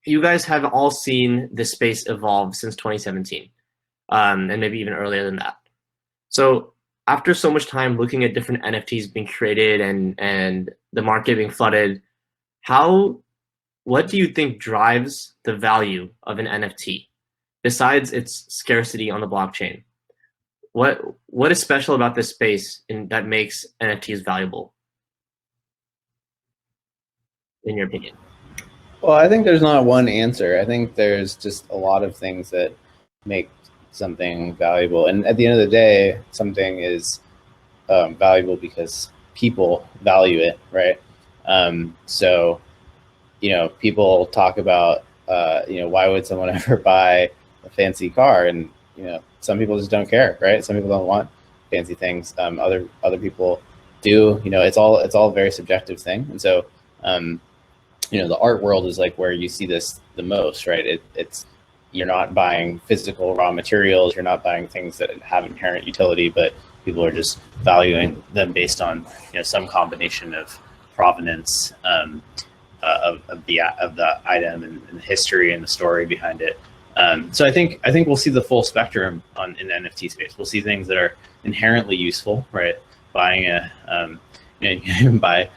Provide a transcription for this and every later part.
you guys have all seen this space evolve since 2017, and maybe even earlier than that. So after so much time looking at different NFTs being created and the market being flooded, what do you think drives the value of an NFT besides its scarcity on the blockchain? What is special about this space that makes NFTs valuable, in your opinion? Well, I think there's not one answer. I think there's just a lot of things that make something valuable. And at the end of the day, something is valuable because people value it, right? So, people talk about, why would someone ever buy a fancy car? And, some people just don't care, right? Some people don't want fancy things. Other people do. It's all a very subjective thing. And so, the art world is like where you see this the most, right? It's you're not buying physical raw materials, you're not buying things that have inherent utility, but people are just valuing them based on some combination of provenance of the item and the history and the story behind it. So I think we'll see the full spectrum in the NFT space. We'll see things that are inherently useful, right? Buying you can even buy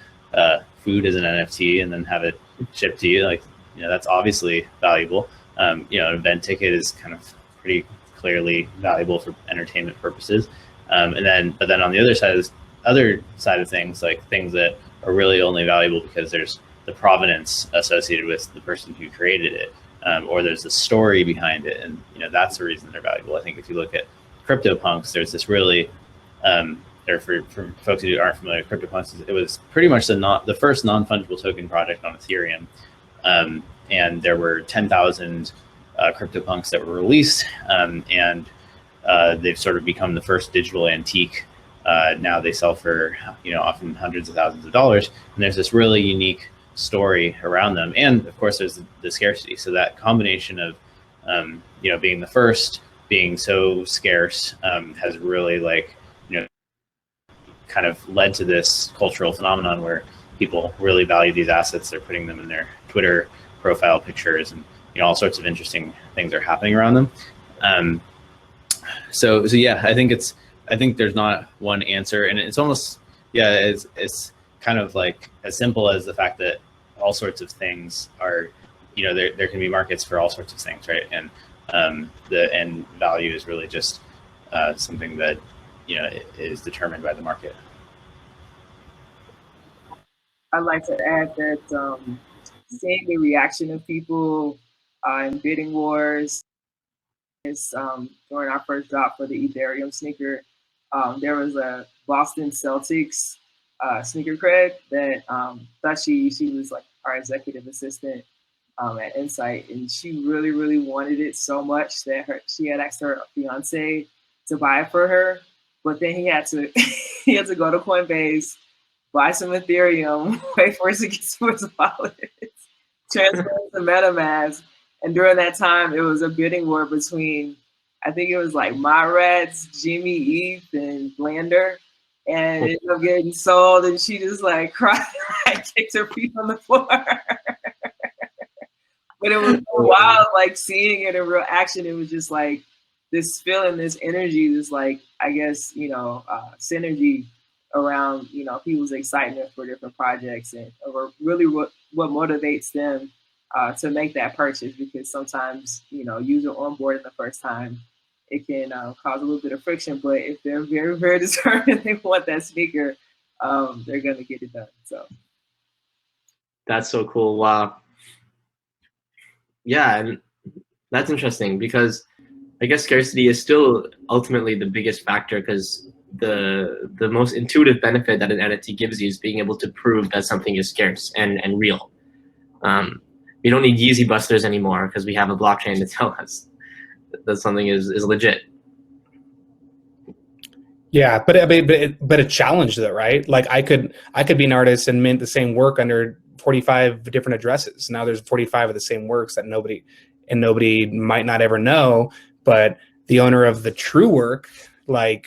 food as an NFT and then have it shipped to you. Like, that's obviously valuable. An event ticket is kind of pretty clearly valuable for entertainment purposes. But then on the other side of things, like things that are really only valuable because there's the provenance associated with the person who created it, or there's the story behind it, and that's the reason they're valuable. I think if you look at CryptoPunks, there's this really for folks who aren't familiar with CryptoPunks, it was pretty much the first non-fungible token project on Ethereum. And there were 10,000 CryptoPunks that were released, and they've sort of become the first digital antique. Now they sell for often hundreds of thousands of dollars, and there's this really unique story around them. And of course, there's the scarcity. So that combination of being the first, being so scarce, has really kind of led to this cultural phenomenon where people really value these assets. They're putting them in their Twitter profile pictures, and all sorts of interesting things are happening around them. So yeah, I think there's not one answer, and it's almost it's kind of like as simple as the fact that all sorts of things are there can be markets for all sorts of things, right? And the end value is really just something that is determined by the market. I'd like to add that seeing the reaction of people in bidding wars is during our first drop for the Ethereum sneaker, there was a Boston Celtics sneaker cred that thought she was like our executive assistant at Insight, and she really wanted it so much that she had asked her fiance to buy it for her. But then he had to go to Coinbase, buy some Ethereum, wait for it to get to his wallet, transfer it to MetaMask. And during that time, it was a bidding war between, I think it was like Mallrats, Jimmy Eve, and Blander. And it ended up getting sold, and she just like cried, kicked her feet on the floor. But it was so wild, like seeing it in real action. It was just like this feeling, this energy, this like, I guess, synergy around, people's excitement for different projects, and or really what motivates them to make that purchase. Because sometimes, user onboarding the first time, it can cause a little bit of friction, but if they're very, very determined, they want that sneaker, they're going to get it done. So that's so cool. Wow. Yeah, and that's interesting because I guess scarcity is still ultimately the biggest factor, because the most intuitive benefit that an NFT gives you is being able to prove that something is scarce and real. We don't need Yeezy busters anymore because we have a blockchain to tell us that something is legit. Yeah, but a challenge though, right? Like I could be an artist and mint the same work under 45 different addresses. Now there's 45 of the same works that nobody might not ever know, but the owner of the true work, I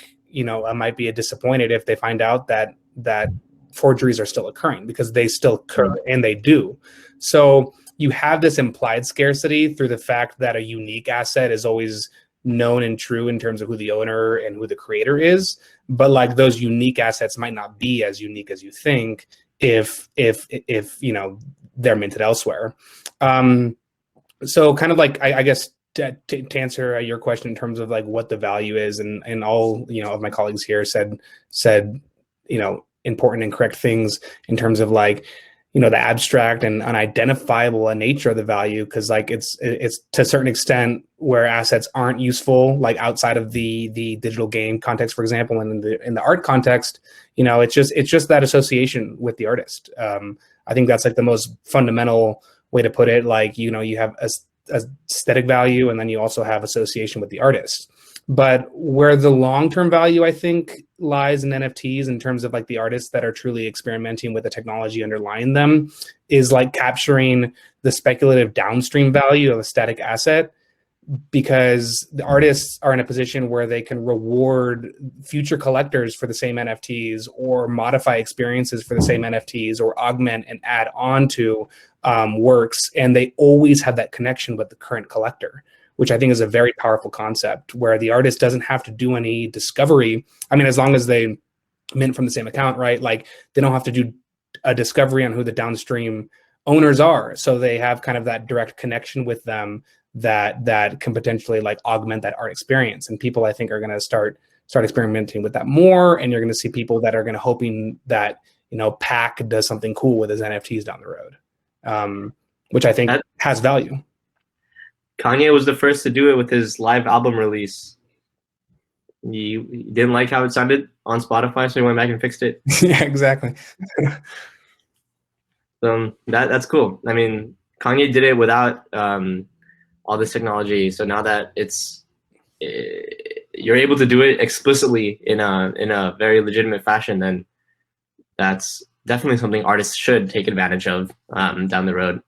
might be disappointed if they find out that forgeries are still occurring, because they still occur, and they do. So you have this implied scarcity through the fact that a unique asset is always known and true in terms of who the owner and who the creator is, but like those unique assets might not be as unique as you think if you know they're minted elsewhere. So kind of like I guess to answer your question in terms of like what the value is, and all, you know, of my colleagues here said you know, important and correct things in terms of like, you know, the abstract and unidentifiable nature of the value, because like it's to a certain extent where assets aren't useful, like outside of the digital game context, for example, and in the art context, you know, it's just that association with the artist. I think that's like the most fundamental way to put it. Like, you know, you have a aesthetic value, and then you also have association with the artist. But where the long-term value, I think, lies in NFTs in terms of like the artists that are truly experimenting with the technology underlying them, is like capturing the speculative downstream value of a static asset, because the artists are in a position where they can reward future collectors for the same NFTs, or modify experiences for the same NFTs, or augment and add on to works. And they always have that connection with the current collector, which I think is a very powerful concept, where the artist doesn't have to do any discovery. I mean, as long as they mint from the same account, right? Like they don't have to do a discovery on who the downstream owners are. So they have kind of that direct connection with them that can potentially like augment that art experience. And people, I think, are going to start experimenting with that more. And you're going to see people that are going to hoping that, you know, Pac does something cool with his NFTs down the road, which I think has value. Kanye was the first to do it with his live album release. You didn't like how it sounded on Spotify, so he went back and fixed it. Yeah, exactly. That's cool. I mean, Kanye did it without all this technology. So now that you're able to do it explicitly in a very legitimate fashion, then that's definitely something artists should take advantage of down the road.